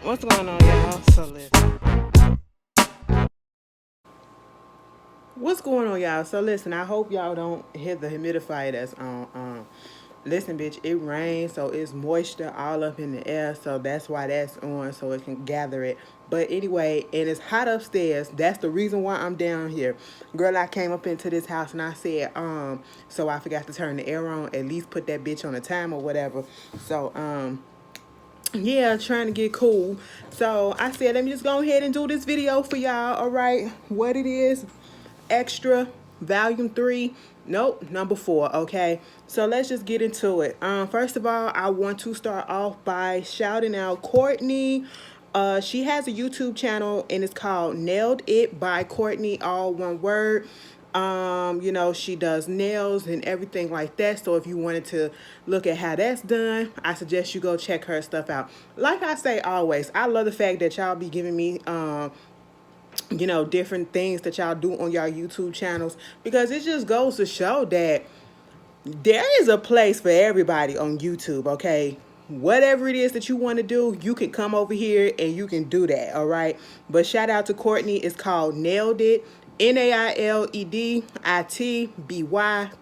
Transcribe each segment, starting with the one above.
What's going on, y'all? So listen. What's going on, y'all? So listen, I hope y'all don't hit the humidifier that's on. Listen, bitch, it rains, so it's moisture all up in the air, so that's why that's on, so it can gather it. But anyway, and it's hot upstairs. That's the reason why I'm down here. Girl, I came up into this house and I said, so I forgot to turn the air on, at least put that bitch on a time or whatever. So, yeah, trying to get cool. So I said, let me just go ahead and do this video for y'all. All right, what it is, extra volume 3, nope, number 4. Okay, so let's just get into it. First of all, I want to start off by shouting out Courtney. She has a YouTube channel and it's called Nailed It by Courtney, all one word. She does nails and everything like that. So if you wanted to look at how that's done, I suggest you go check her stuff out. Like I say always, I love the fact that y'all be giving me different things that y'all do on y'all YouTube channels, because it just goes to show that there is a place for everybody on YouTube, okay? Whatever it is that you want to do, you can come over here and you can do that, all right? But shout out to Courtney. It's called Nailed It. NailedItBy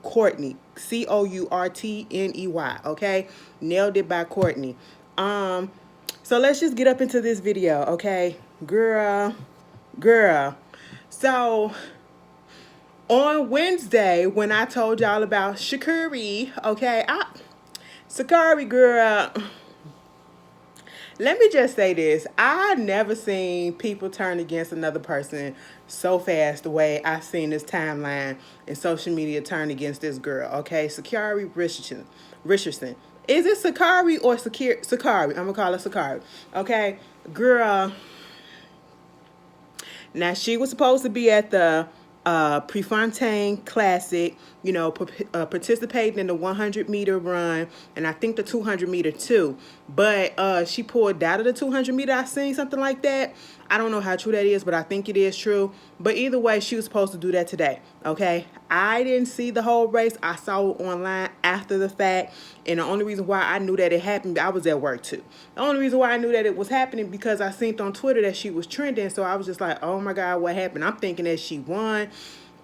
Courtney. Courtney, okay? Nailed It by Courtney. So let's just get up into this video, okay? Girl. So on Wednesday, when I told y'all about Sha'Carri, okay, Sha'Carri, girl, let me just say this. I never seen people turn against another person so fast the way I seen this timeline and social media turn against this girl, okay? Sha'Carri Richardson. Is it Sha'Carri or Sha'Carri? I'm going to call her Sha'Carri, okay? Girl, now she was supposed to be at the Prefontaine Classic, participating in the 100-meter run, and I think the 200-meter too. But she pulled out of the 200-meter. I seen something like that. I don't know how true that is, but I think it is true. But either way, she was supposed to do that today, okay? I didn't see the whole race. I saw it online after the fact, and the only reason why I knew that it happened, I was at work too. The only reason why I knew that it was happening because I seen on Twitter that she was trending, so I was just like, oh my God, what happened? I'm thinking that she won,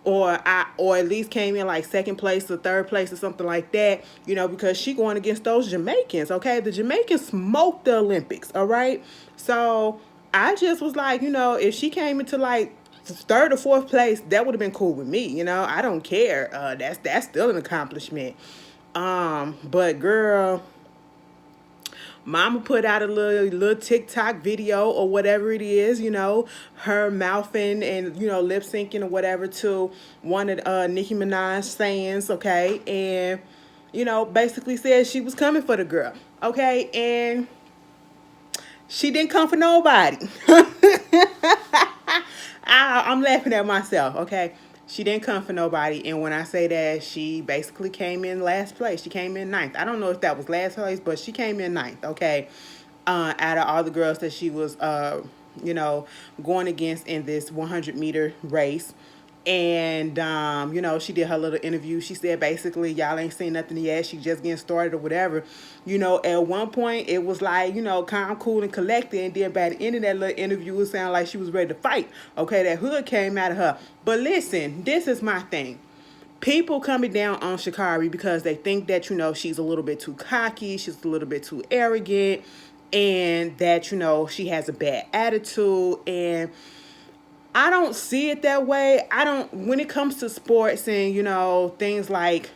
or at least came in like second place or third place or something like that, because she going against those Jamaicans, okay? The Jamaicans smoked the Olympics, all right? So I just was like, if she came into like third or fourth place, that would have been cool with me, I don't care. That's still an accomplishment. But girl, Mama put out a little TikTok video or whatever it is, her mouthing and, lip syncing or whatever to one of Nicki Minaj's sayings, okay? And, basically said she was coming for the girl, okay? And she didn't come for nobody. I'm laughing at myself, okay? She didn't come for nobody. And when I say that, she basically came in last place. She came in 9th. I don't know if that was last place, but she came in 9th, okay? Out of all the girls that she was, going against in this 100-meter race. And, she did her little interview. She said, basically, y'all ain't seen nothing yet. She just getting started or whatever. At one point, it was like, calm, cool, and collected. And then by the end of that little interview, it sounded like she was ready to fight. Okay, that hood came out of her. But listen, this is my thing. People coming down on Sha'Carri because they think that, she's a little bit too cocky. She's a little bit too arrogant. And that, she has a bad attitude. And I don't see it that way. When it comes to sports and, things like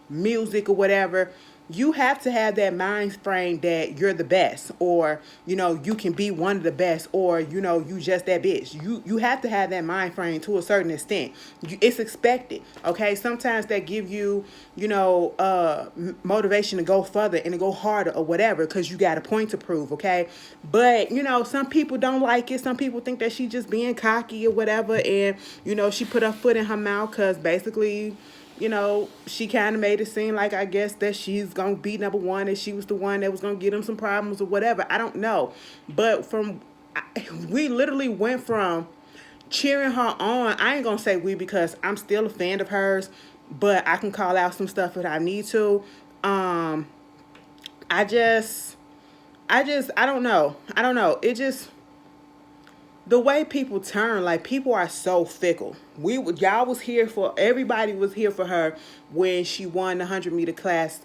music or whatever, you have to have that mind frame that you're the best, or, you can be one of the best, or, you just that bitch. You have to have that mind frame to a certain extent. It's expected, okay? Sometimes that give you, motivation to go further and to go harder or whatever, because you got a point to prove, okay? But, some people don't like it. Some people think that she's just being cocky or whatever, and, she put her foot in her mouth because basically, she kind of made it seem like, I guess, that she's going to be number one and she was the one that was going to get them some problems or whatever. I don't know. But we literally went from cheering her on. I ain't going to say we because I'm still a fan of hers, but I can call out some stuff if I need to. I I don't know. I don't know. It just, the way people turn, like, people are so fickle. Y'all was here for, everybody was here for her when she won the 100-meter class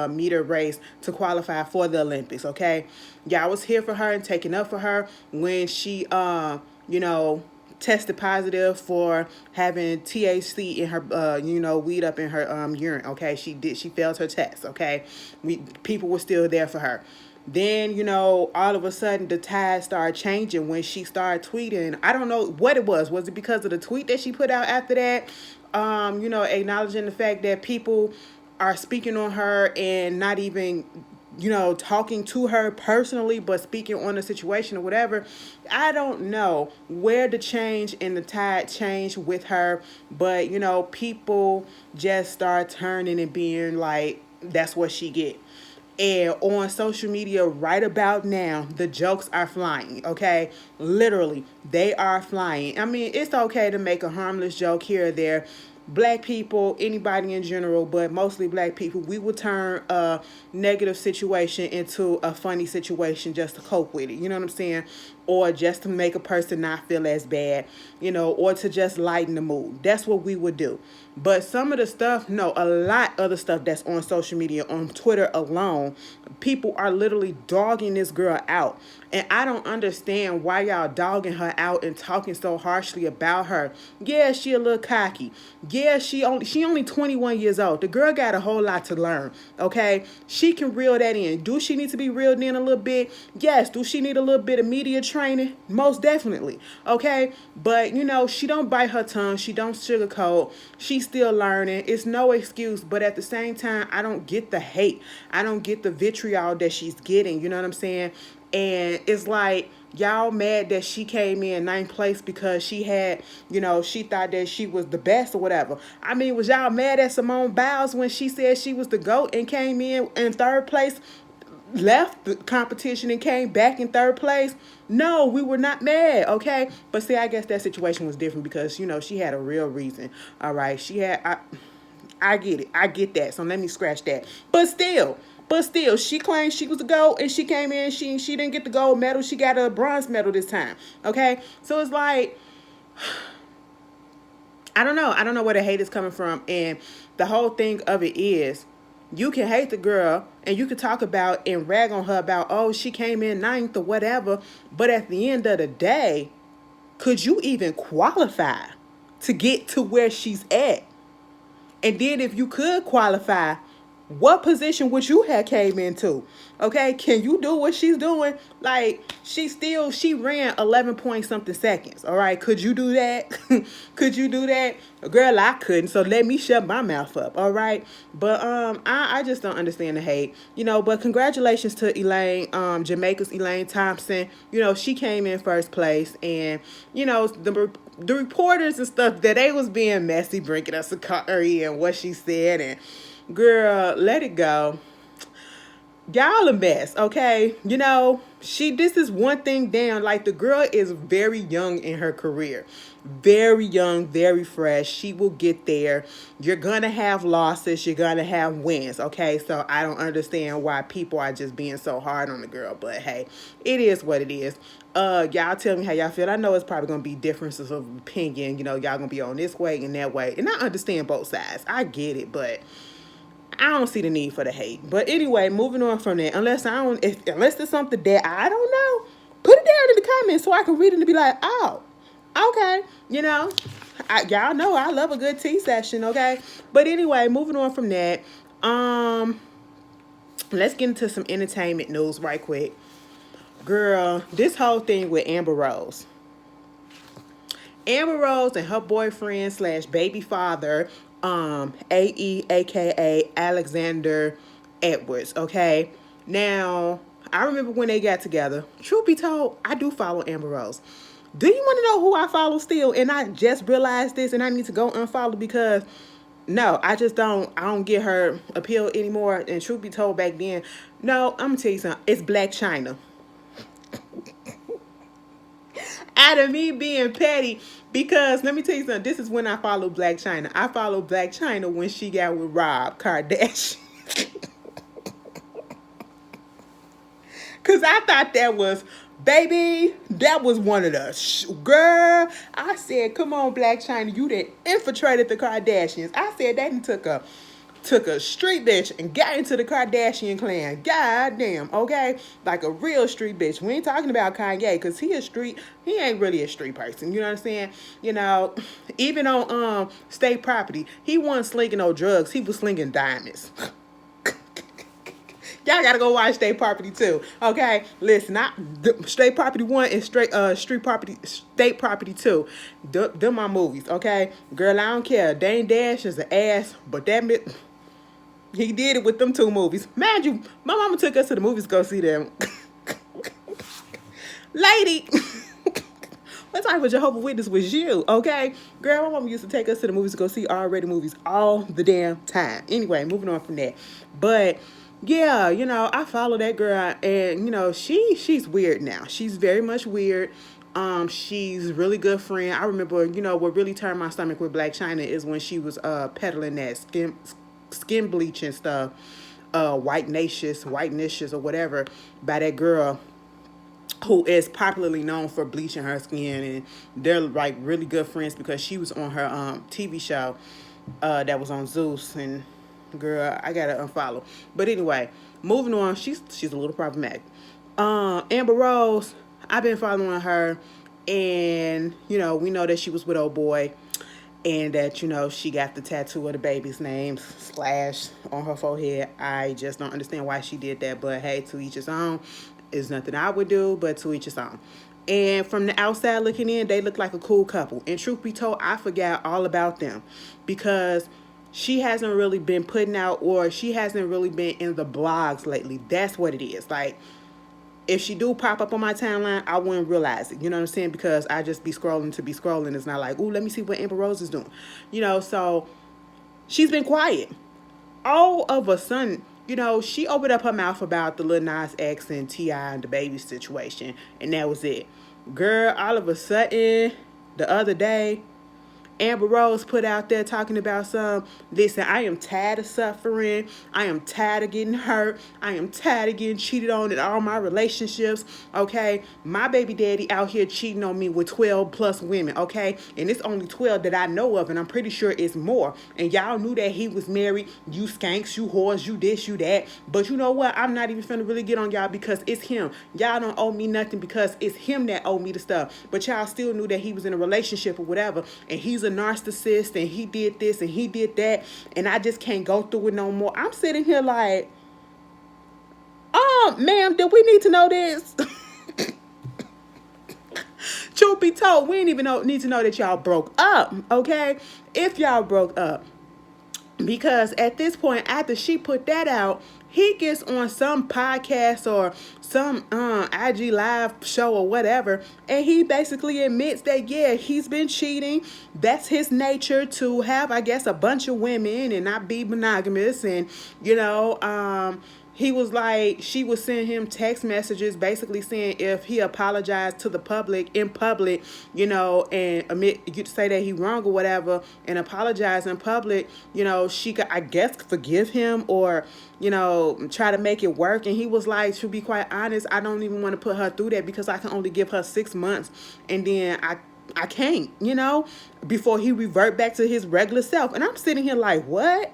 meter race to qualify for the Olympics. Okay, y'all was here for her and taking up for her when she you know, tested positive for having THC in her you know, weed up in her urine. Okay, she failed her test. Okay, people were still there for her. Then, you know, all of a sudden the tide started changing when she started tweeting. I don't know what it was. Was it because of the tweet that she put out after that? You know, acknowledging the fact that people are speaking on her and not even, you know, talking to her personally, but speaking on the situation or whatever. I don't know where the change in the tide changed with her, but, you know, people just start turning and being like, that's what she get. And on social media right about now, the jokes are flying, okay? Literally, they are flying. I mean, it's okay to make a harmless joke here or there. Black people, anybody in general, but mostly black people, we will turn a negative situation into a funny situation just to cope with it. You know what I'm saying? Or just to make a person not feel as bad, you know, or to just lighten the mood. That's what we would do. But some of the stuff, no, a lot of the stuff that's on social media, on Twitter alone, people are literally dogging this girl out. And I don't understand why y'all dogging her out and talking so harshly about her. Yeah, she a little cocky. Yeah, she only 21 years old. The girl got a whole lot to learn, okay? She can reel that in. Do she need to be reeled in a little bit? Yes. Do she need a little bit of media training? Most definitely, okay? But, you know, she don't bite her tongue. She don't sugarcoat. She's still learning. It's no excuse. But at the same time, I don't get the hate. I don't get the vitriol that she's getting. You know what I'm saying? And it's like, y'all mad that she came in ninth place because she had, you know, she thought that she was the best or whatever. I mean, was y'all mad at Simone Biles when she said she was the GOAT and came in third place, left the competition and came back in third place? No, we were not mad, okay? But see, I guess that situation was different because, you know, she had a real reason. All right, she had, I get it. I get that. So let me scratch that. But still, she claimed she was the GOAT and she came in, she didn't get the gold medal. She got a bronze medal this time. Okay? So it's like, I don't know. I don't know where the hate is coming from. And the whole thing of it is, you can hate the girl and you can talk about and rag on her about, oh, she came in ninth or whatever. But at the end of the day, could you even qualify to get to where she's at? And then if you could qualify, what position would you have came into? Okay, can you do what she's doing? Like, she ran 11 point something seconds. All right, could you do that? Could you do that? Girl, I couldn't, so let me shut my mouth up. All right, but I just don't understand the hate, you know. But congratulations to Elaine, Jamaica's Elaine Thompson. You know, she came in first place, and you know the reporters and stuff that they was being messy, bringing us Sha'Carri and what she said, and girl, let it go. Y'all a mess, okay? You know, this is one thing down. Like, the girl is very young in her career. Very young, very fresh. She will get there. You're gonna have losses. You're gonna have wins, okay? So I don't understand why people are just being so hard on the girl. But hey, it is what it is. Y'all tell me how y'all feel. I know it's probably gonna be differences of opinion. You know, y'all gonna be on this way and that way. And I understand both sides. I get it, but I don't see the need for the hate. But anyway, moving on from that. Unless there's something that I don't know, put it down in the comments so I can read it and be like, oh, okay. You know, y'all know I love a good tea session, okay? But anyway, moving on from that. Let's get into some entertainment news right quick. Girl, this whole thing with Amber Rose. Amber Rose and her boyfriend / baby father, AE, aka Alexander Edwards, okay? Now, I remember when they got together. Truth be told, I do follow Amber Rose. Do you want to know who I follow still? And I just realized this and I need to go unfollow because no, I don't get her appeal anymore. And truth be told, back then, no, I'm gonna tell you something. It's Black China. Out of me being petty, because let me tell you something, this is when I follow Black China. I follow Black China when she got with Rob Kardashian. Because I thought that was, baby, that was one of the, girl, I said, come on, Black China, you done infiltrated the Kardashians. I said, they done took a street bitch and got into the Kardashian clan. God damn, okay? Like a real street bitch. We ain't talking about Kanye, because he ain't really a street person. You know what I'm saying? You know, even on state property, he wasn't slinging no drugs. He was slinging diamonds. Y'all gotta go watch State Property 2. Okay? Listen, State Property 1 and State Property 2. Them my movies, okay? Girl, I don't care. Dane Dash is an ass, but he did it with them 2 movies. Mind you, my mama took us to the movies to go see them. Lady, what type of Jehovah's Witness was you, okay? Girl, my mama used to take us to the movies to go see R-rated movies all the damn time. Anyway, moving on from that. But yeah, you know, I follow that girl, and you know, she's weird now. She's very much weird. She's a really good friend. I remember, you know, what really turned my stomach with Black China is when she was peddling that skin bleach and stuff, whitenicious or whatever, by that girl who is popularly known for bleaching her skin, and they're like really good friends because she was on her TV show that was on Zeus. And girl, I gotta unfollow. But anyway, moving on, she's a little problematic. Amber Rose, I've been following her, and you know, we know that she was with old boy, and that, you know, she got the tattoo of the baby's name / on her forehead. I just don't understand why she did that, but hey, to each his own. Is nothing I would do, but to each his own. And from the outside looking in, they look like a cool couple. And truth be told, I forgot all about them, because she hasn't really been putting out, or she hasn't really been in the blogs lately. That's what it is. Like, if she do pop up on my timeline, I wouldn't realize it. You know what I'm saying? Because I just be scrolling to be scrolling. It's not like, ooh, let me see what Amber Rose is doing. You know, so she's been quiet. All of a sudden, you know, she opened up her mouth about the Lil Nas X and T.I. and the baby situation, and that was it. Girl, all of a sudden, the other day, Amber Rose put out there talking about listen, I am tired of suffering. I am tired of getting hurt. I am tired of getting cheated on in all my relationships, okay? My baby daddy out here cheating on me with 12 plus women, okay? And it's only 12 that I know of, and I'm pretty sure it's more. And y'all knew that he was married. You skanks, you whores, you this, you that. But you know what? I'm not even finna really get on y'all, because it's him. Y'all don't owe me nothing, because it's him that owe me the stuff. But y'all still knew that he was in a relationship or whatever, and he's a narcissist, and he did this and he did that, and I just can't go through it no more. I'm sitting here like, ma'am, did we need to know this? Truth be told, we ain't even need to know that y'all broke up, okay? If y'all broke up. Because at this point, after she put that out, he gets on some podcast or some IG live show or whatever, and he basically admits that, yeah, he's been cheating. That's his nature, to have, I guess, a bunch of women and not be monogamous. And, you know, he was like, she was sending him text messages basically saying if he apologized to the public in public, you know, and you say that he wrong or whatever, and apologize in public, you know, she could, I guess, forgive him, or, you know, try to make it work. And he was like, to be quite honest, I don't even want to put her through that, because I can only give her 6 months, and then I can't, you know, before he revert back to his regular self. And I'm sitting here like, what?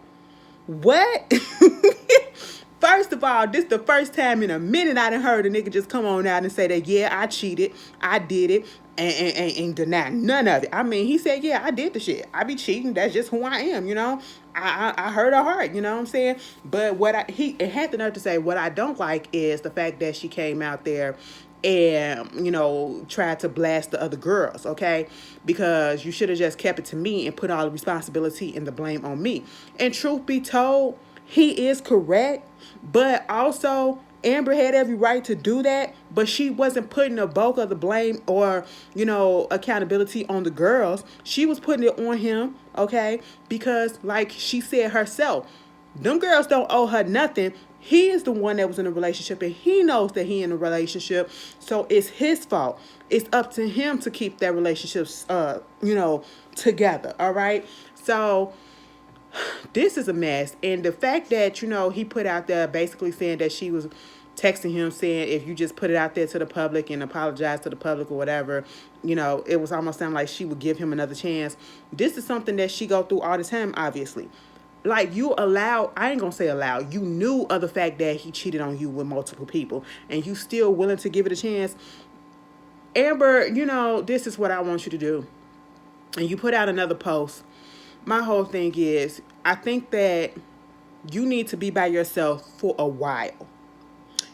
First of all, this the first time in a minute I done heard a nigga just come on out and say that, yeah, I cheated, I did it, and deny none of it. I mean, he said, yeah, I did the shit. I be cheating. That's just who I am, you know. I hurt her heart, you know what I'm saying? But he had the nerve to say, what I don't like is the fact that she came out there and, you know, tried to blast the other girls, okay? Because you should have just kept it to me and put all the responsibility and the blame on me. And truth be told, he is correct, but also Amber had every right to do that, but she wasn't putting the bulk of the blame or, you know, accountability on the girls. She was putting it on him, okay? Because like she said herself, them girls don't owe her nothing. He is the one that was in a relationship, and he knows that he in a relationship, so it's his fault. It's up to him to keep that relationship, you know, together, all right? So this is a mess. And the fact that, you know, he put out there basically saying that she was texting him saying, if you just put it out there to the public and apologize to the public or whatever, you know, it was almost sound like she would give him another chance. This is something that she go through all the time, obviously. Like, you allow, I ain't gonna say allow, you knew of the fact that he cheated on you with multiple people, and you still willing to give it a chance. Amber, you know, this is what I want you to do. And you put out another post. My whole thing is, I think that you need to be by yourself for a while.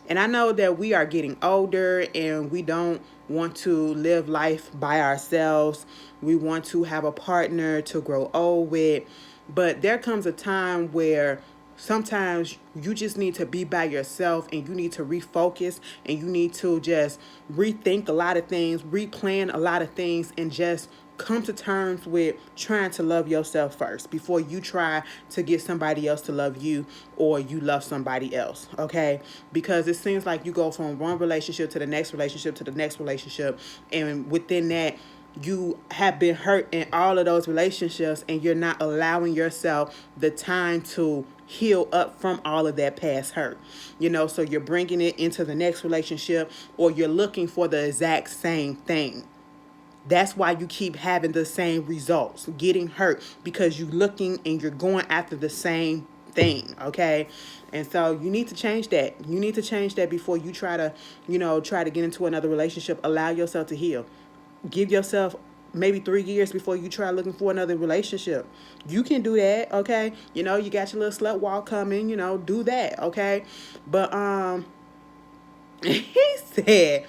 And I know that we are getting older and we don't want to live life by ourselves. We want to have a partner to grow old with. But there comes a time where sometimes you just need to be by yourself and you need to refocus and you need to just rethink a lot of things, replan a lot of things, and just come to terms with trying to love yourself first before you try to get somebody else to love you or you love somebody else, okay? Because it seems like you go from one relationship to the next relationship to the next relationship, and within that, you have been hurt in all of those relationships and you're not allowing yourself the time to heal up from all of that past hurt, you know? So you're bringing it into the next relationship, or you're looking for the exact same thing. That's why you keep having the same results, getting hurt, because you're looking and you're going after the same thing, okay? And so you need to change that. You need to change that before you try to, you know, try to get into another relationship. Allow yourself to heal. Give yourself maybe 3 years before you try looking for another relationship. You can do that, okay? You know, you got your little slut walk coming, you know, do that, okay? But, he said,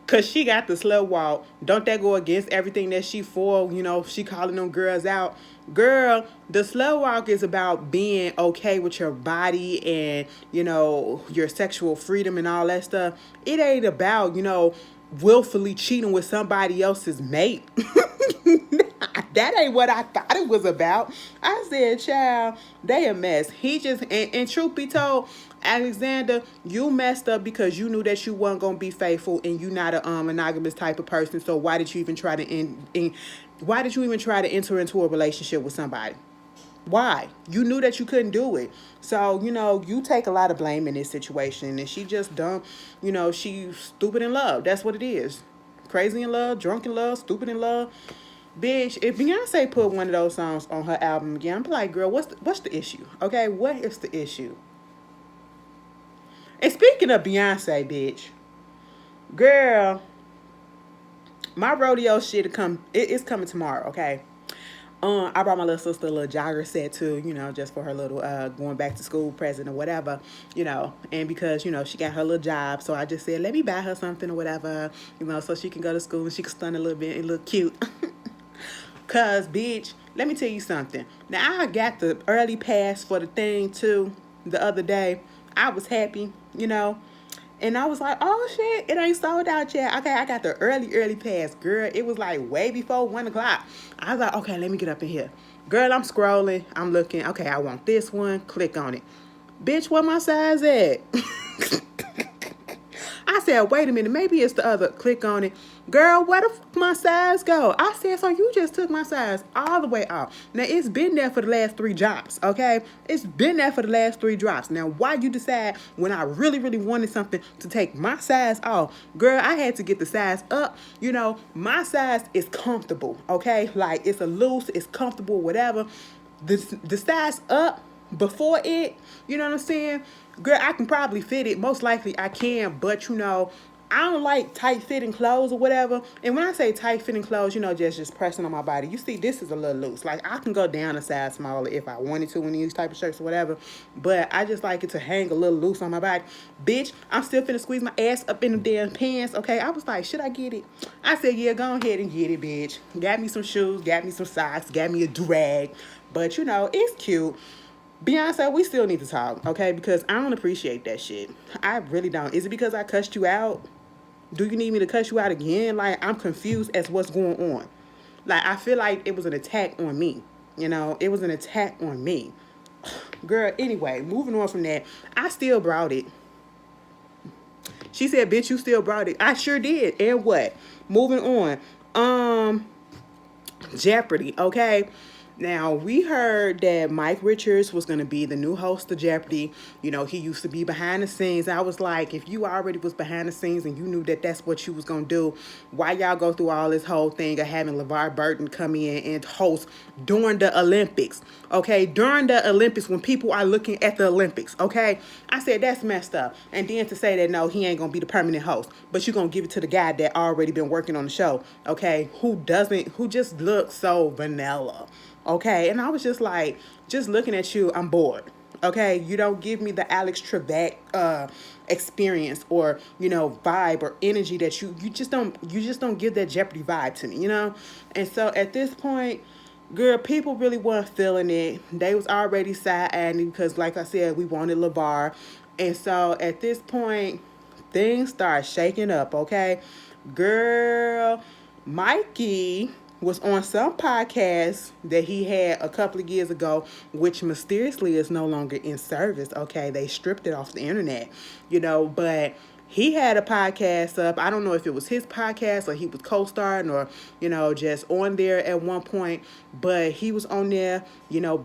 because she got the slut walk, don't that go against everything that she for? You know, she calling them girls out. Girl, the slut walk is about being okay with your body and, you know, your sexual freedom and all that stuff. It ain't about, you know, willfully cheating with somebody else's mate. That ain't what I thought it was about. I said, child, they a mess. He just, and truth be told, Alexander, you messed up because you knew that you weren't going to be faithful and you not a monogamous type of person. So why did you even try to why did you even try to enter into a relationship with somebody? Why? You knew that you couldn't do it. So, you know, you take a lot of blame in this situation, and she just dumb, you know, she stupid in love. That's what it is. Crazy in love, drunk in love, stupid in love. Bitch, if Beyonce put one of those songs on her album again, I'm like, girl, what's the issue? Okay, what is the issue? And speaking of Beyonce, bitch, girl, my rodeo shit it's coming tomorrow, okay? I brought my little sister a little jogger set too, you know, just for her little going back to school present or whatever, you know, and because, you know, she got her little job, so I just said, let me buy her something or whatever, you know, so she can go to school and she can stun a little bit and look cute. Cause, bitch, let me tell you something. Now, I got the early pass for the thing too the other day. I was happy, you know. And I was like, oh, shit, it ain't sold out yet. Okay, I got the early pass, girl. It was like way before 1 o'clock. I was like, okay, let me get up in here. Girl, I'm scrolling. I'm looking. Okay, I want this one. Click on it. Bitch, where my size at? I said, wait a minute. Maybe it's the other. Click on it. Girl, where the fuck my size go? I said, so you just took my size all the way off. Now, it's been there for the last 3 drops, okay? It's been there for the last 3 drops. Now, why you decide when I really, really wanted something to take my size off? Girl, I had to get the size up. You know, my size is comfortable, okay? Like, it's a loose, it's comfortable, whatever. The size up before it, you know what I'm saying? Girl, I can probably fit it. Most likely I can, but, you know, I don't like tight-fitting clothes or whatever. And when I say tight-fitting clothes, you know, just pressing on my body. You see, this is a little loose. Like, I can go down a size smaller if I wanted to in these type of shirts or whatever. But I just like it to hang a little loose on my body. Bitch, I'm still finna squeeze my ass up in the damn pants, okay? I was like, should I get it? I said, yeah, go ahead and get it, bitch. Got me some shoes, got me some socks, got me a drag. But, you know, it's cute. Beyonce, we still need to talk, okay? Because I don't appreciate that shit. I really don't. Is it because I cussed you out? Do you need me to cuss you out again? Like, I'm confused as what's going on. Like, I feel like it was an attack on me. You know, it was an attack on me. Girl, anyway, moving on from that, I still brought it. She said, bitch, you still brought it. I sure did. And what? Moving on. Jeopardy, okay? Now, we heard that Mike Richards was going to be the new host of Jeopardy. You know, he used to be behind the scenes. I was like, if you already was behind the scenes and you knew that that's what you was going to do, why y'all go through all this whole thing of having LeVar Burton come in and host during the Olympics? Okay, during the Olympics when people are looking at the Olympics, okay? I said, that's messed up. And then to say that, no, he ain't going to be the permanent host, but you're going to give it to the guy that already been working on the show, okay, who just looks so vanilla. Okay, and I was just like, just looking at you, I'm bored. Okay, you don't give me the Alex Trebek experience or vibe or energy that you just don't give that Jeopardy vibe to me, And so at this point, girl, people really weren't feeling it. They was already side-eyeing because, like I said, we wanted LeVar, and so at this point, things start shaking up. Okay, girl, Mikey was on some podcast that he had a couple of years ago, which mysteriously is no longer in service. Okay, they stripped it off the internet, but he had a podcast up. I don't know if it was his podcast or he was co-starring or, just on there at one point, but he was on there,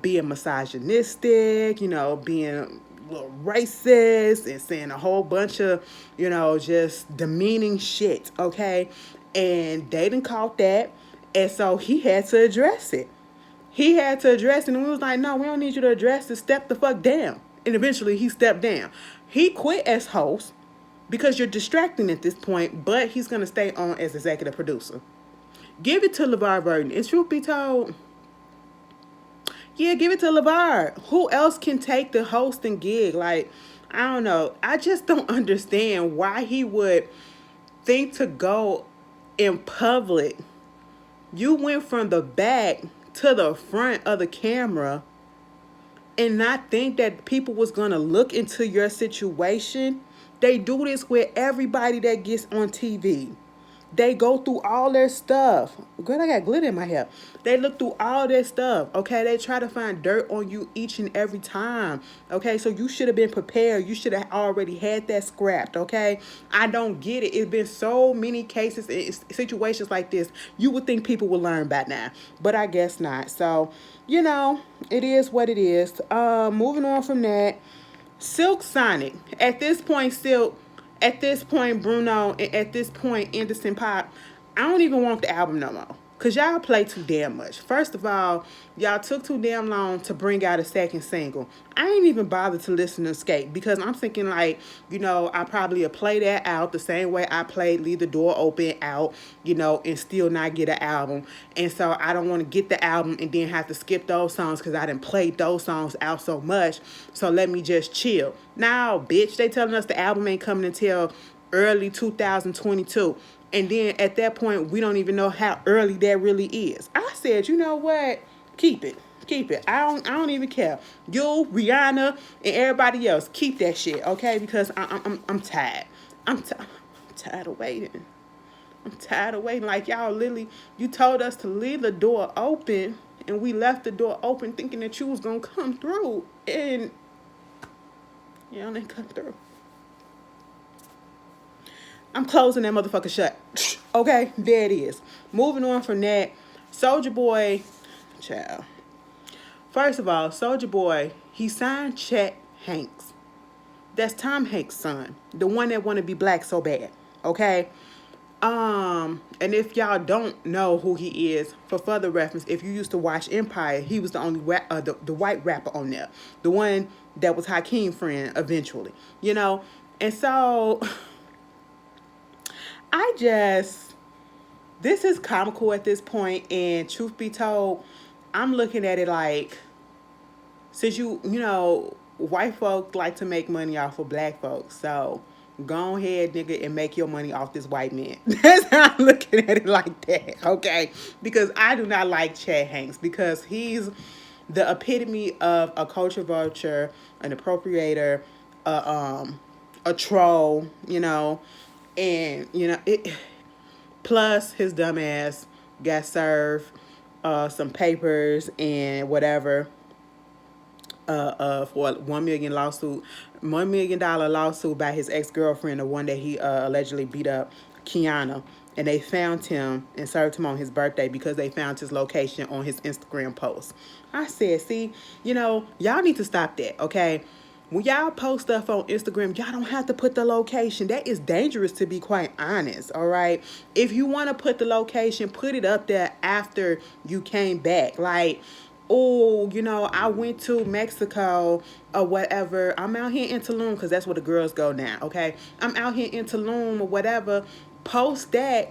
being misogynistic, being a little racist and saying a whole bunch of, just demeaning shit, okay? And they done caught that. And so he had to address it. And we was like, no, we don't need you to address it. Step the fuck down. And eventually he stepped down. He quit as host because you're distracting at this point, but he's going to stay on as executive producer. Give it to LeVar Burton. And truth be told, yeah, give it to LeVar. Who else can take the hosting gig? Like, I don't know. I just don't understand why he would think to go in public. You went from the back to the front of the camera and not think that people was going to look into your situation. They do this with everybody that gets on TV. They go through all their stuff. Girl, I got glitter in my hair. They look through all their stuff, okay? They try to find dirt on you each and every time, okay? So you should have been prepared. You should have already had that scrapped, okay? I don't get it. It's been so many cases, situations like this. You would think people would learn by now, but I guess not. So, it is what it is. Moving on from that, Silk Sonic. At this point, Bruno, and at this point, Anderson .Paak, I don't even want the album no more. Because y'all play too damn much. First of all, y'all took too damn long to bring out a second single. I ain't even bothered to listen to Escape because I'm thinking like, I probably play that out the same way I played Leave the Door Open out, and still not get an album. And so I don't want to get the album and then have to skip those songs because I didn't play those songs out so much. So let me just chill. Now, bitch, they telling us the album ain't coming until early 2022. And then at that point, we don't even know how early that really is. I said, you know what? Keep it. I don't even care. You, Rihanna, and everybody else, keep that shit, okay? Because I'm tired. I'm tired of waiting. Like y'all literally, you told us to leave the door open, and we left the door open thinking that you was gonna come through, and y'all didn't come through. I'm closing that motherfucker shut. Okay, there it is. Moving on from that, Soulja Boy, child. First of all, Soulja Boy, he signed Chet Hanks. That's Tom Hanks' son, the one that want to be black so bad. Okay, and if y'all don't know who he is, for further reference, if you used to watch Empire, he was the only the white rapper on there, the one that was Hakeem's friend eventually, and so. This is comical at this point, and truth be told, I'm looking at it like, since white folks like to make money off of black folks, so go ahead, nigga, and make your money off this white man. That's how I'm looking at it like that, okay? Because I do not like Chet Hanks, because he's the epitome of a culture vulture, an appropriator, a troll, and plus his dumb ass got served some papers and whatever for a $1 million lawsuit by his ex-girlfriend, the one that he allegedly beat up Kiana, and they found him and served him on his birthday because they found his location on his Instagram post. I said, see, y'all need to stop that, okay? When y'all post stuff on Instagram, y'all don't have to put the location. That is dangerous, to be quite honest, all right? If you want to put the location, put it up there after you came back. Like, oh, I went to Mexico or whatever. I'm out here in Tulum because that's where the girls go now, okay? I'm out here in Tulum or whatever. Post that,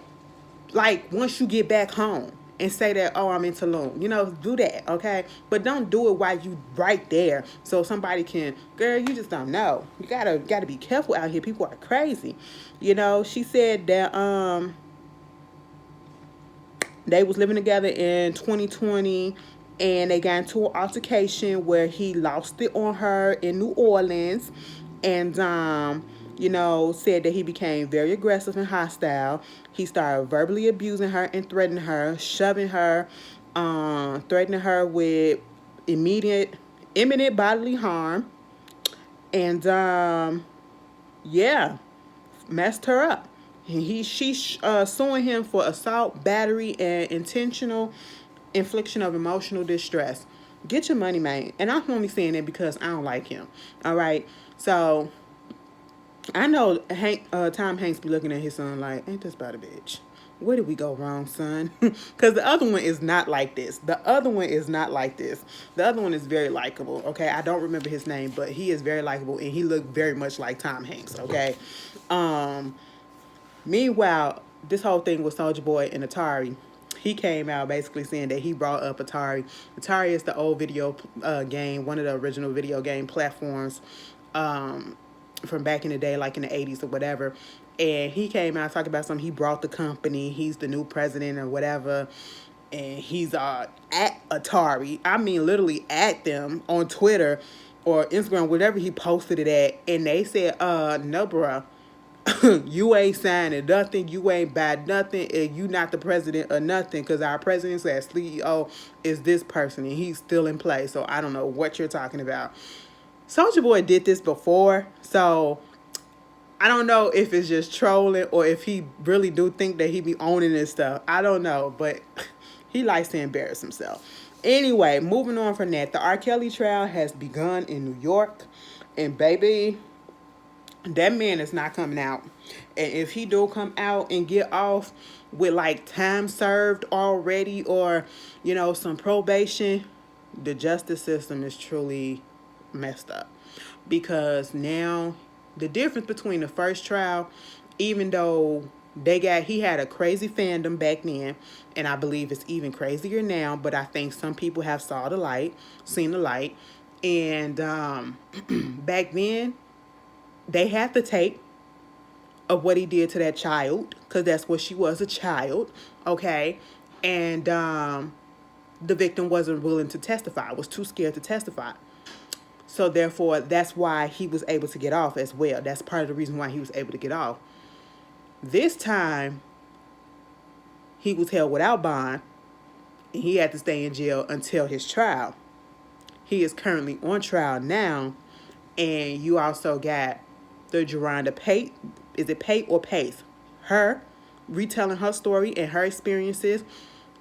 like, once you get back home. And say that, oh, I'm in Tulum. Do that, okay? But don't do it while you right there. So somebody can, girl, you just don't know. You gotta be careful out here. People are crazy. She said that they was living together in 2020 and they got into an altercation where he lost it on her in New Orleans. And said that he became very aggressive and hostile. He started verbally abusing her and threatening her, shoving her, threatening her with imminent bodily harm. And, messed her up. And she's suing him for assault, battery, and intentional infliction of emotional distress. Get your money, man. And I'm only saying that because I don't like him. All right? So I know Tom Hanks be looking at his son like, ain't this about a bitch? Where did we go wrong, son? Because the other one is not like this. The other one is very likable, okay? I don't remember his name, but he is very likable, and he looked very much like Tom Hanks, okay? Meanwhile, this whole thing with Soulja Boy and Atari, he came out basically saying that he brought up Atari. Atari is the old video game, one of the original video game platforms, from back in the day, like in the 80s or whatever. And he came out talking about something. He brought the company. He's the new president or whatever. And he's at Atari. I mean, literally at them on Twitter or Instagram, whatever he posted it at. And they said, no, bruh, you ain't signing nothing. You ain't buying nothing. And you not the president or nothing. Because our president says CEO is this person. And he's still in place. So I don't know what you're talking about. Soulja Boy did this before, so I don't know if it's just trolling or if he really do think that he be owning this stuff. I don't know, but he likes to embarrass himself. Anyway, moving on from that, the R. Kelly trial has begun in New York, and baby, that man is not coming out. And if he do come out and get off with like time served already or, some probation, the justice system is truly messed up, because now the difference between the first trial, even though he had a crazy fandom back then, and I believe it's even crazier now, but I think some people have seen the light, and back then they had the tape of what he did to that child, because that's what she was, a child, okay, and the victim wasn't willing to testify, was too scared to testify. So therefore, that's why he was able to get off as well. That's part of the reason why he was able to get off. This time, he was held without bond, and he had to stay in jail until his trial. He is currently on trial now, and you also got the Jerronda Pate. Is it Pate or Pace? Her retelling her story and her experiences.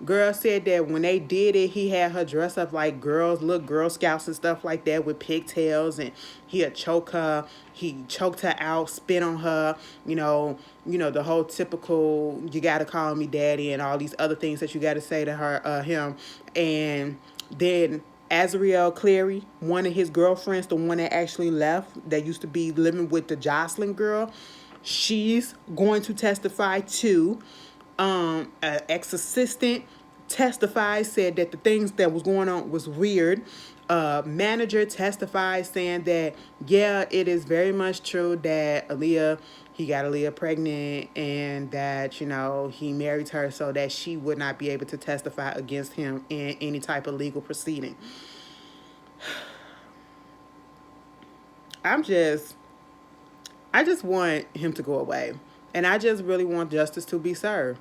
Girl said that when they did it, he had her dress up like little Girl Scouts and stuff like that with pigtails, and he'd choke her. He choked her out, spit on her, the whole typical, you got to call me daddy and all these other things that you got to say to him. And then Azriel Cleary, one of his girlfriends, the one that actually left, that used to be living with the Jocelyn girl, she's going to testify too. An ex-assistant testified, said that the things that was going on was weird. Manager testified saying that, yeah, it is very much true that he got Aaliyah pregnant, and that, he married her so that she would not be able to testify against him in any type of legal proceeding. I just want him to go away. And I just really want justice to be served.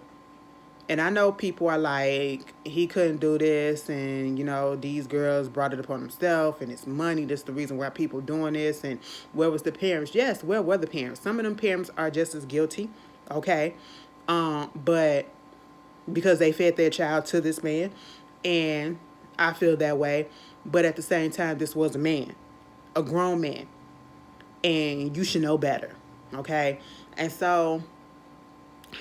And I know people are like, he couldn't do this, and, these girls brought it upon themselves, and it's money. That's the reason why people doing this, and where was the parents? Yes, where were the parents? Some of them parents are just as guilty, okay? But because they fed their child to this man, and I feel that way. But at the same time, this was a man, a grown man, and you should know better, okay? And so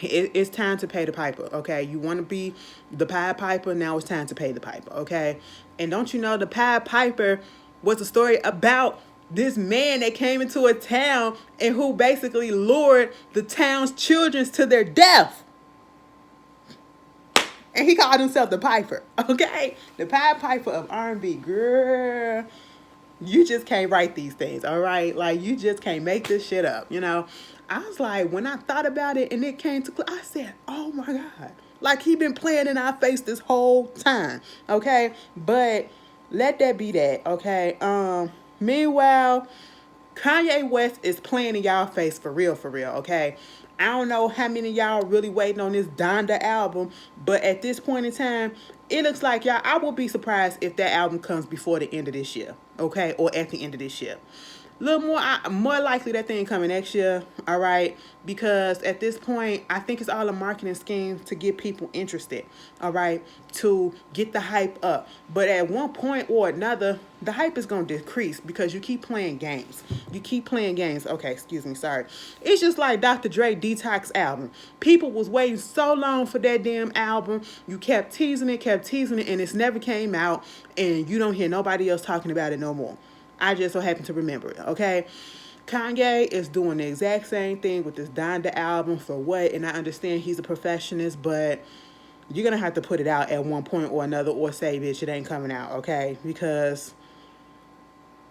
it's time to pay the piper, okay? You want to be the Pied Piper, now it's time to pay the piper, okay? And don't you know the Pied Piper was a story about this man that came into a town and who basically lured the town's children to their death. And he called himself the Piper, okay? The Pied Piper of R&B. Girl, you just can't write these things, all right? Like, you just can't make this shit up, you know? I was like, when I thought about it and it came to, I said, oh my God. Like, he been playing in our face this whole time, okay? But let that be that, okay? Meanwhile, Kanye West is playing in y'all face for real, okay? I don't know how many of y'all are really waiting on this Donda album, but at this point in time, it looks like y'all, I will be surprised if that album comes before the end of this year, okay? Or at the end of this year. A little more likely that thing coming next year, all right? Because at this point, I think it's all a marketing scheme to get people interested, all right? To get the hype up. But at one point or another, the hype is going to decrease because you keep playing games. You keep playing games. Okay, excuse me, sorry. It's just like Dr. Dre Detox album. People was waiting so long for that damn album. You kept teasing it, and it's never came out, and you don't hear nobody else talking about it no more. I just so happen to remember it, okay? Kanye is doing the exact same thing with this Donda album for what? And I understand he's a perfectionist, but you're going to have to put it out at one point or another or say, bitch, it ain't coming out, okay? Because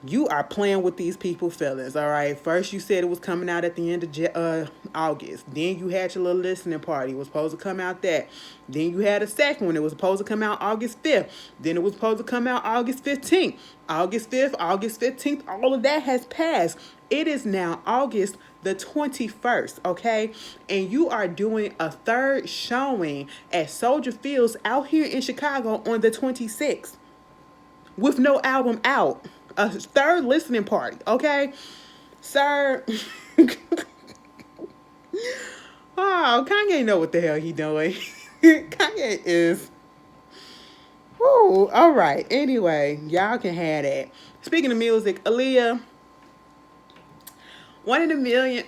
you are playing with these people's feelings, all right? First, you said it was coming out at the end of August. Then you had your little listening party. It was supposed to come out that. Then you had a second one. It was supposed to come out August 5th. Then it was supposed to come out August 15th. August 5th, August 15th, all of that has passed. It is now August the 21st, okay? And you are doing a third showing at Soulja Fields out here in Chicago on the 26th with no album out. A third listening party, okay? Sir. Oh, Kanye know what the hell he doing. Kanye is... Woo, all right. Anyway, y'all can have that. Speaking of music, Aaliyah, 1 in a million.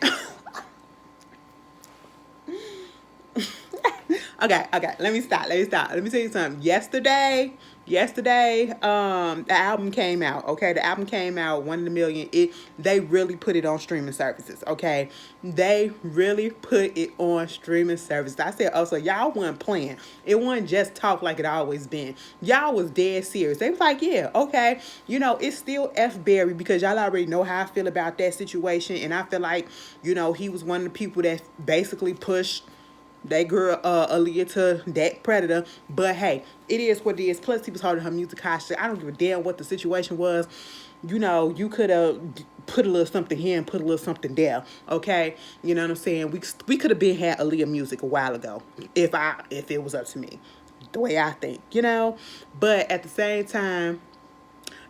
Okay. Let me stop. Let me tell you something. Yesterday, the album came out. Okay, the album came out 1 in a million. They really put it on streaming services. Okay, they really put it on streaming services. I said, oh, so y'all wasn't playing. It wasn't just talk like it always been. Y'all was dead serious. They was like, yeah, okay, you know, it's still F. Berry because y'all already know how I feel about that situation, and I feel like, you know, he was one of the people that basically pushed that girl Aaliyah to that predator. But hey, it is what it is. Plus he was holding her music hostage. I don't give a damn what the situation was. You know, you could have put a little something here and put a little something there, okay? You know what I'm saying? We could have been had Aaliyah music a while ago if it was up to me, the way I think, you know. But at the same time,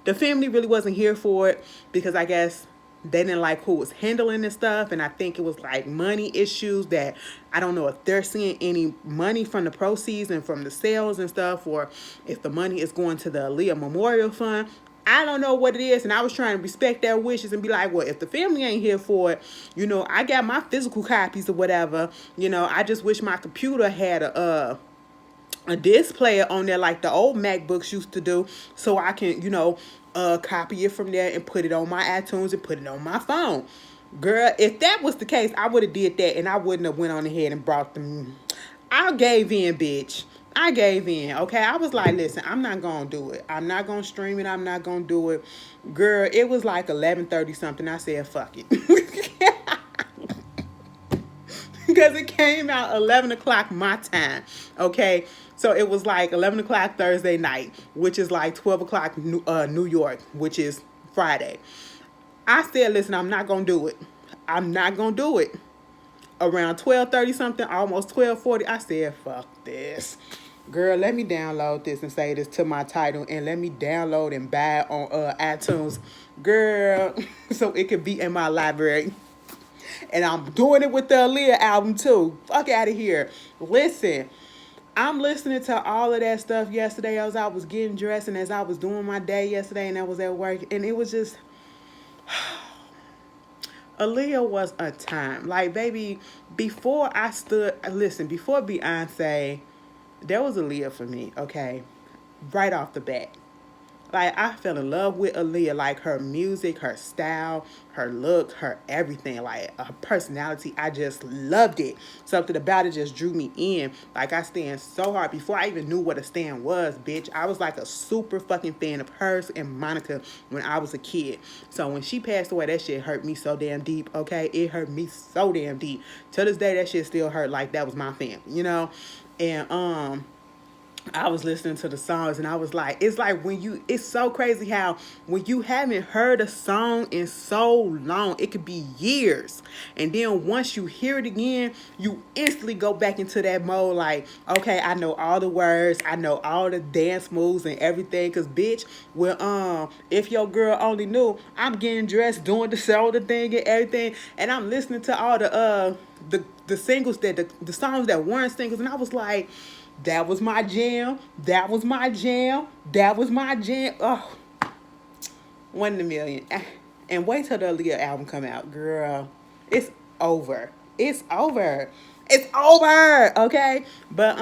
the family really wasn't here for it because I guess they didn't like who was handling this stuff, and I think it was like money issues that I don't know if they're seeing any money from the proceeds and from the sales and stuff, or if the money is going to the Aaliyah Memorial Fund. I don't know what it is, and I was trying to respect their wishes and be like, well, if the family ain't here for it, you know, I got my physical copies or whatever. You know, I just wish my computer had a disc player on there like the old MacBooks used to do, so I can, you know, copy it from there and put it on my iTunes and put it on my phone. Girl, if that was the case, I would have did that, and I wouldn't have went on ahead and brought them. I gave in, bitch. I gave in, okay? I was like, listen, I'm not going to do it. I'm not going to stream it. I'm not going to do it. Girl, it was like 11:30 something. I said, fuck it. Because it came out 11 o'clock my time, okay? So it was like 11 o'clock Thursday night, which is like 12 o'clock New York, which is Friday. I said, listen, I'm not going to do it. I'm not going to do it. Around 12:30 something, almost 12:40, I said, fuck this. Girl, let me download this and say this to my title, and let me download and buy it on iTunes. Girl, so it could be in my library. And I'm doing it with the Aaliyah album too. Fuck out of here. Listen, I'm listening to all of that stuff yesterday as I was getting dressed and as I was doing my day yesterday and I was at work. And it was just, Aaliyah was a time. Like, baby, before Beyonce, there was Aaliyah for me, okay? Right off the bat. Like, I fell in love with Aaliyah, like her music, her style, her look, her everything, like her personality. I just loved it. Something about it just drew me in. Like, I stand so hard. Before I even knew what a stan was, bitch, I was like a super fucking fan of hers and Monica when I was a kid. So when she passed away, that shit hurt me so damn deep, okay? It hurt me so damn deep. To this day, that shit still hurt like that was my family, you know? And, I was listening to the songs and I was like, it's so crazy how when you haven't heard a song in so long, it could be years. And then once you hear it again, you instantly go back into that mode like, okay, I know all the words, I know all the dance moves and everything. Cause bitch, well, if your girl only knew, I'm getting dressed, doing the shoulder thing and everything. And I'm listening to all the singles the songs that weren't singles. And I was like, that was my jam. That was my jam. That was my jam. Oh, 1 in a million. And wait till the Aaliyah album come out, girl. It's over. It's over. It's over. Okay. But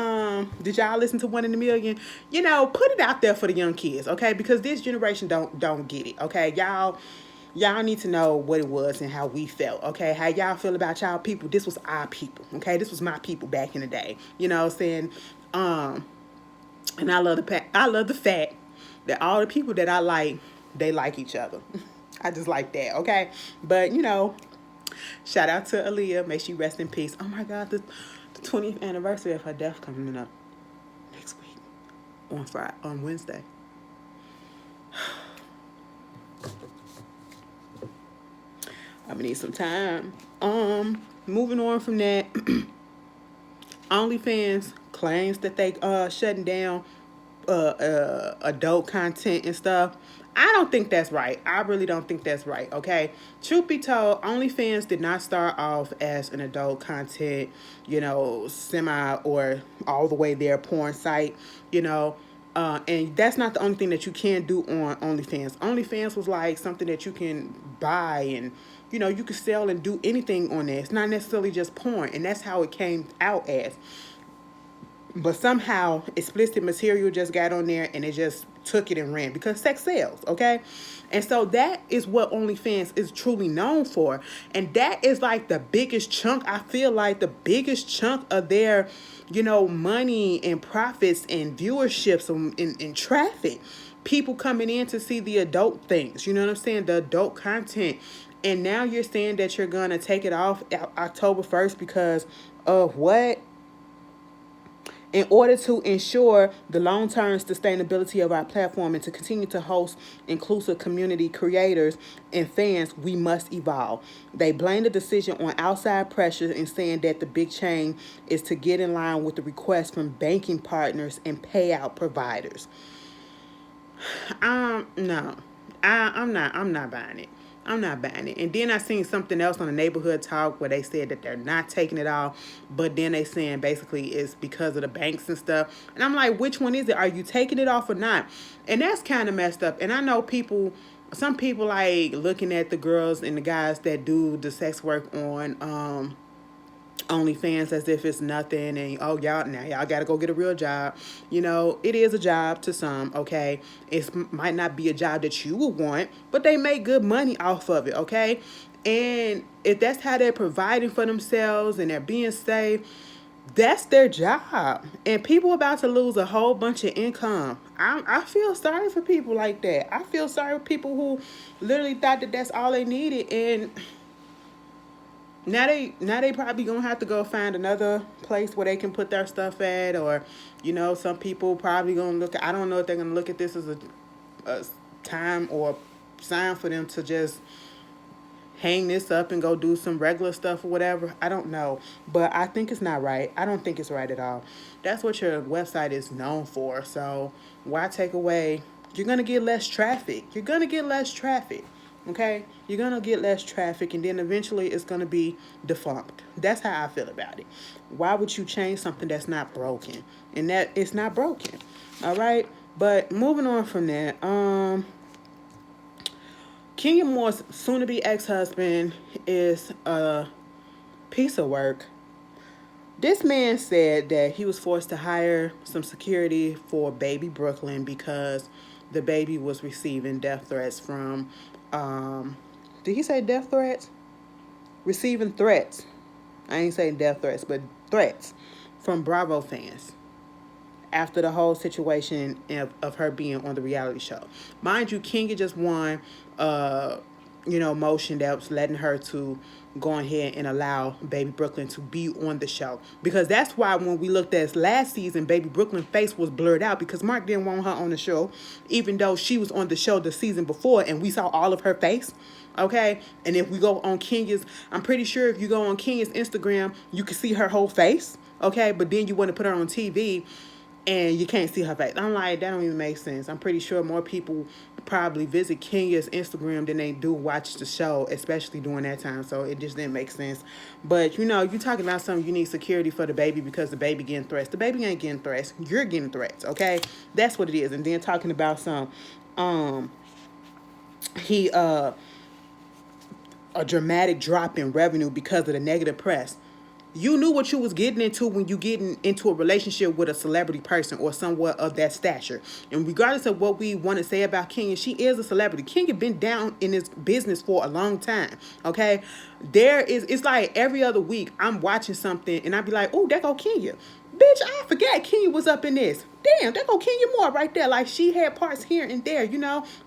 did y'all listen to 1 in a million? You know, put it out there for the young kids, okay? Because this generation don't get it. Okay, y'all need to know what it was and how we felt, okay? How y'all feel about y'all people. This was our people, okay? This was my people back in the day. You know what I'm saying? And I love the fact that all the people that I like, they like each other. I just like that, okay? But, you know, shout out to Aaliyah. May she rest in peace. Oh, my God, the 20th anniversary of her death coming up next week on Wednesday. I'm gonna need some time. Moving on from that, OnlyFans claims that they shutting down adult content and stuff. I don't think that's right. I really don't think that's right, okay? Truth be told, OnlyFans did not start off as an adult content, you know, semi or all the way there porn site, you know. And that's not the only thing that you can do on OnlyFans. OnlyFans was like something that you can buy and, you know, you can sell and do anything on there. It's not necessarily just porn. And that's how it came out as. But somehow explicit material just got on there and it just took it and ran because sex sells, okay? And so that is what OnlyFans is truly known for. And that is like the biggest chunk, I feel like the biggest chunk of their, you know, money and profits and viewerships and traffic. People coming in to see the adult things, you know what I'm saying? The adult content. And now you're saying that you're going to take it off October 1st because of what? In order to ensure the long-term sustainability of our platform and to continue to host inclusive community creators and fans, we must evolve. They blame the decision on outside pressure and saying that the big change is to get in line with the requests from banking partners and payout providers. No, I'm not buying it. I'm not buying it. And then I seen something else on the neighborhood talk where they said that they're not taking it off, but then they saying basically it's because of the banks and stuff. And I'm like, which one is it? Are you taking it off or not? And that's kind of messed up. And I know some people like looking at the girls and the guys that do the sex work on OnlyFans as if it's nothing and y'all gotta go get a real job. You know, it is a job to some, okay? It might not be a job that you would want, but they make good money off of it, okay? And if that's how they're providing for themselves and they're being safe, that's their job. And people about to lose a whole bunch of income. I feel sorry for people like that. I feel sorry for people who literally thought that that's all they needed, and now they probably gonna have to go find another place where they can put their stuff at, or, you know, some people probably gonna I don't know if they're gonna look at this as a time or sign for them to just hang this up and go do some regular stuff or whatever. I don't know, but I think it's not right. I don't think it's right at all. That's what your website is known for, so why take away? You're gonna get less traffic. Okay? You're going to get less traffic, and then eventually it's going to be defunct. That's how I feel about it. Why would you change something that's not broken? And that it's not broken. All right? But moving on from that, Kenya Moore's soon-to-be ex-husband is a piece of work. This man said that he was forced to hire some security for baby Brooklyn because the baby was receiving death threats from, did he say death threats? Receiving threats. I ain't saying death threats, but threats from Bravo fans after the whole situation of her being on the reality show. Mind you, Kenya just won, motion that was letting her to go ahead and allow Baby Brooklyn to be on the show. Because that's why when we looked at last season, Baby Brooklyn's face was blurred out because Mark didn't want her on the show, even though she was on the show the season before and we saw all of her face. Okay? And if we go on Kenya's, I'm pretty sure if you go on Kenya's Instagram, you can see her whole face. Okay? But then you want to put her on TV and you can't see her face. I'm like, that don't even make sense. I'm pretty sure more people probably visit Kenya's Instagram than they do watch the show, especially during that time. So it just didn't make sense. But, you're talking about something, you need security for the baby because the baby getting threats. The baby ain't getting threats. You're getting threats, okay? That's what it is. And then talking about some, a dramatic drop in revenue because of the negative press. You knew what you was getting into when you getting into a relationship with a celebrity person or someone of that stature. And regardless of what we want to say about Kenya, she is a celebrity. Kenya been down in this business for a long time. Okay, it's like every other week I'm watching something and I be like, oh, there go Kenya. Bitch, I forget Kenya was up in this. Damn, there go Kenya Moore right there. Like, she had parts here and there,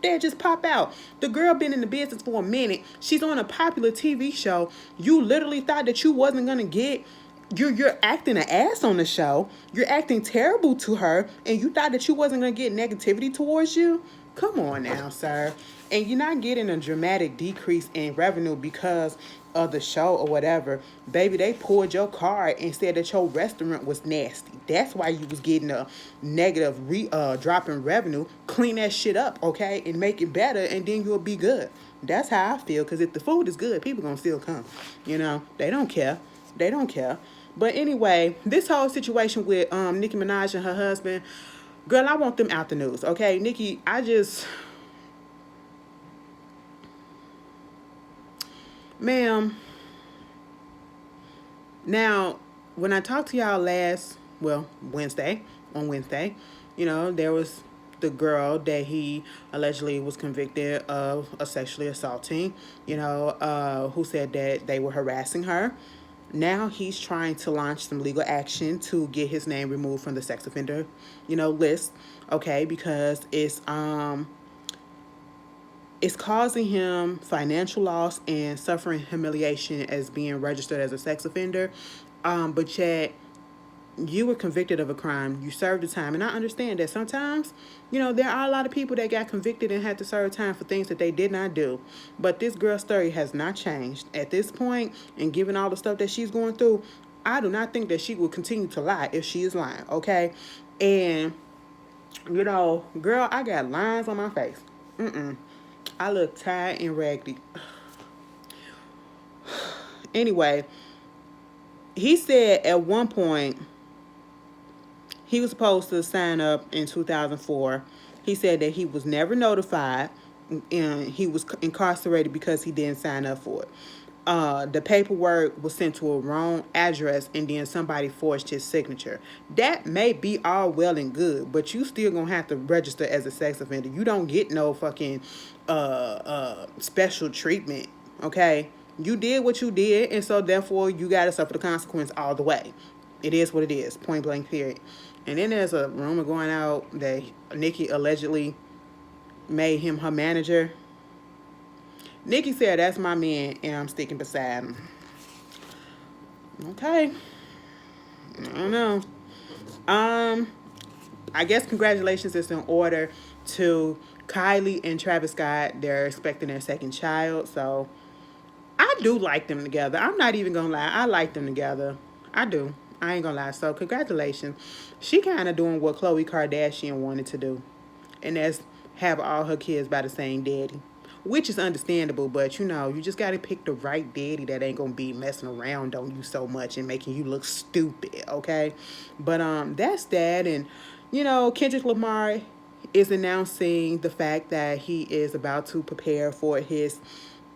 they just pop out. The girl been in the business for a minute. She's on a popular TV show. You literally thought that you wasn't going to get... You're acting an ass on the show. You're acting terrible to her. And you thought that you wasn't going to get negativity towards you? Come on now, sir. And you're not getting a dramatic decrease in revenue because of the show or whatever. Baby, they pulled your card and said that your restaurant was nasty. That's why you was getting a negative drop in revenue. Clean that shit up, okay? And make it better, and then you'll be good. That's how I feel, because if the food is good, people gonna still come. They don't care. They don't care. But anyway, this whole situation with Nicki Minaj and her husband, girl, I want them out the news, okay? Nicki, ma'am, now, when I talked to y'all Wednesday, there was the girl that he allegedly was convicted of sexually assaulting, who said that they were harassing her. Now he's trying to launch some legal action to get his name removed from the sex offender, list, okay, because it's causing him financial loss and suffering humiliation as being registered as a sex offender. But yet, you were convicted of a crime. You served the time. And I understand that sometimes, there are a lot of people that got convicted and had to serve time for things that they did not do. But this girl's story has not changed. At this point, and given all the stuff that she's going through, I do not think that she will continue to lie if she is lying, okay? And, girl, I got lines on my face. I look tired and raggedy. Anyway, he said at one point he was supposed to sign up in 2004. He said that he was never notified and he was incarcerated because he didn't sign up for it. The paperwork was sent to a wrong address and then somebody forged his signature. That may be all well and good, but you still gonna have to register as a sex offender. You don't get no fucking special treatment, okay? You did what you did, and so therefore you gotta suffer the consequence all the way. It is what it is, point blank period. And then there's a rumor going out that Nicki allegedly made him her manager. Nicki said, that's my man, and I'm sticking beside him. Okay. I don't know. I guess congratulations is in order to Kylie and Travis Scott. They're expecting their second child, so I do like them together. I'm not even gonna lie. I like them together. I do. I ain't gonna lie. So congratulations. She kind of doing what Khloe Kardashian wanted to do, and that's have all her kids by the same daddy. which is understandable, but you know, you just got to pick the right daddy that ain't gonna be messing around on you so much and making you look stupid, okay? But that's that. And you know, Kendrick Lamar is announcing the fact that he is about to prepare for his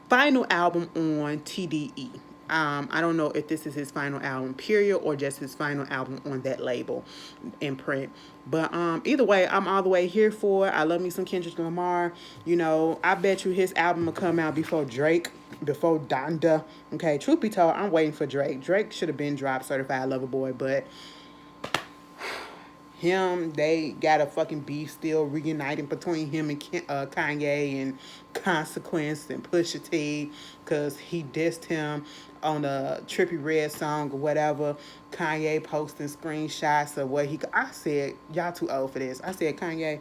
final album on TDE. I don't know if this is his final album, period, or just his final album on that label in print. But either way, I'm all the way here for it. I love me some Kendrick Lamar. You know, I bet you his album will come out before Drake, before Donda. Okay, truth be told, I'm waiting for Drake. Drake should have been dropped Certified Lover Boy, but they got a fucking beef still reuniting between him and Kanye and Consequence and Pusha T, because he dissed him on a Trippie Redd song or whatever. Kanye posting screenshots of what I said, y'all too old for this. I said, Kanye,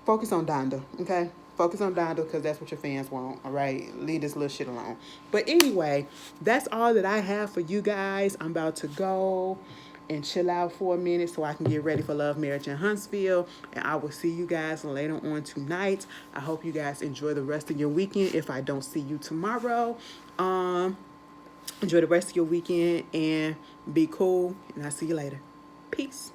focus on Donda, okay? Focus on Donda, because that's what your fans want, all right? Leave this little shit alone. But anyway, that's all that I have for you guys. I'm about to go and chill out for a minute so I can get ready for Love, Marriage, and Huntsville. And I will see you guys later on tonight. I hope you guys enjoy the rest of your weekend if I don't see you tomorrow. Enjoy the rest of your weekend and be cool. And I'll see you later. Peace.